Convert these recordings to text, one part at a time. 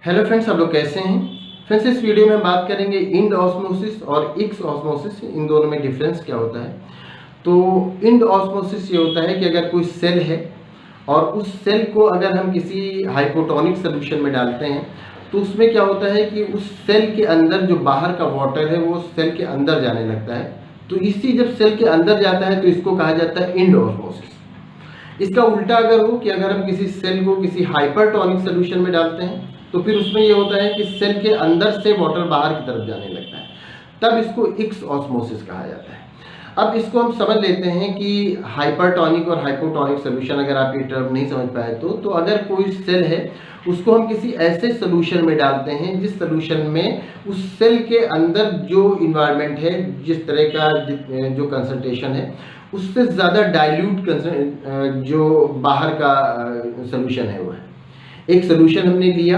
Hello friends, आप लोग कैसे हैं। फ्रेंड्स, इस वीडियो में हम बात करेंगे इंड ऑस्मोसिस और एक्स ऑस्मोसिस, इन दोनों में डिफरेंस क्या होता है। तो इंड ऑस्मोसिस ये होता है कि अगर कोई सेल है और उस सेल को अगर हम किसी हाइपोटोनिक सोल्यूशन में डालते हैं तो उसमें क्या होता है कि उस सेल के अंदर जो बाहर का वाटर है वो सेल के अंदर जाने लगता है। तो इसी जब सेल के अंदर जाता है तो इसको कहा जाता है इंड ऑस्मोसिस। इसका उल्टा अगर हो कि अगर हम किसी सेल को किसी हाइपरटोनिक सोल्यूशन में डालते हैं तो फिर उसमें ये होता है कि सेल के अंदर से वाटर बाहर की तरफ जाने लगता है, तब इसको एक्स ऑस्मोसिस कहा जाता है। अब इसको हम समझ लेते हैं कि हाइपरटोनिक और हाइपोटोनिक सोल्यूशन, अगर आप ये टर्म नहीं समझ पाए तो अगर कोई सेल है उसको हम किसी ऐसे सोल्यूशन में डालते हैं जिस सोल्यूशन में उस सेल के अंदर जो इन्वायरमेंट है, जिस तरह का जो कंसंट्रेशन है उससे ज़्यादा डाइल्यूट जो बाहर का सोल्यूशन है वो है। एक सोल्यूशन हमने लिया,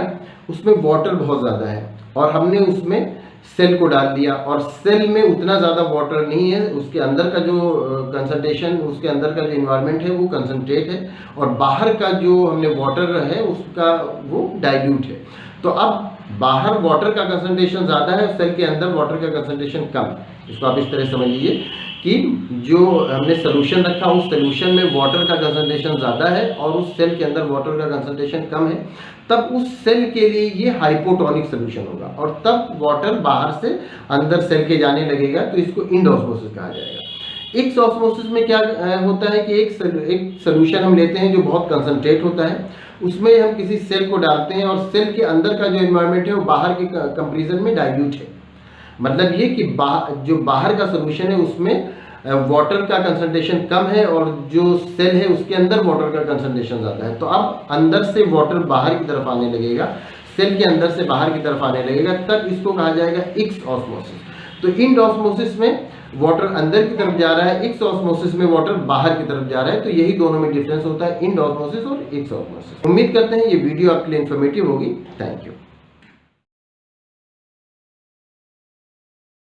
उसमें वाटर बहुत ज़्यादा है और हमने उसमें सेल को डाल दिया और सेल में उतना ज़्यादा वाटर नहीं है, उसके अंदर का जो कंसंट्रेशन, उसके अंदर का जो इन्वायरमेंट है वो कंसंट्रेट है और बाहर का जो हमने वाटर है उसका वो डाइल्यूट है। तो अब बाहर वाटर का कंसंट्रेशन ज़्यादा है, सेल के अंदर वाटर का कंसंट्रेशन कम। इसको आप इस तरह समझ लीजिए कि जो हमने सोल्यूशन रखा उस सोल्यूशन में वाटर का कंसंट्रेशन ज़्यादा है और उस सेल के अंदर वाटर का कंसंट्रेशन कम है, तब उस सेल के लिए ये हाइपोटोनिक सोल्यूशन होगा और तब वाटर बाहर से अंदर सेल के जाने लगेगा, तो इसको इंड ऑस्मोसिस कहा जाएगा। एक्स ऑस्मोसिस में क्या होता है कि एक सोल्यूशन हम लेते हैं जो बहुत कंसंट्रेट होता है, उसमें हम किसी सेल को डालते हैं और सेल के अंदर का जो इन्वायरमेंट है वो बाहर के कंपेरिजन में डाइल्यूट है। मतलब ये कि जो बाहर का सोल्यूशन है उसमें वाटर का कंसंट्रेशन कम है और जो सेल है उसके अंदर वाटर का कंसंट्रेशन ज़्यादा है। तो अब अंदर से वाटर बाहर की तरफ आने लगेगा, सेल के अंदर से बाहर की तरफ आने लगेगा, तब इसको कहा जाएगा एक्स ऑस्मोसिस। तो इंड ऑस्मोसिस में वाटर अंदर की तरफ जा रहा है, एक्स ऑस्मोसिस में वाटर बाहर की तरफ जा रहा है। तो यही दोनों में डिफरेंस होता है, इंड ऑस्मोसिस और एक्स ऑस्मोसिस। उम्मीद करते हैं ये वीडियो आपके लिए इन्फॉर्मेटिव होगी। Thank you.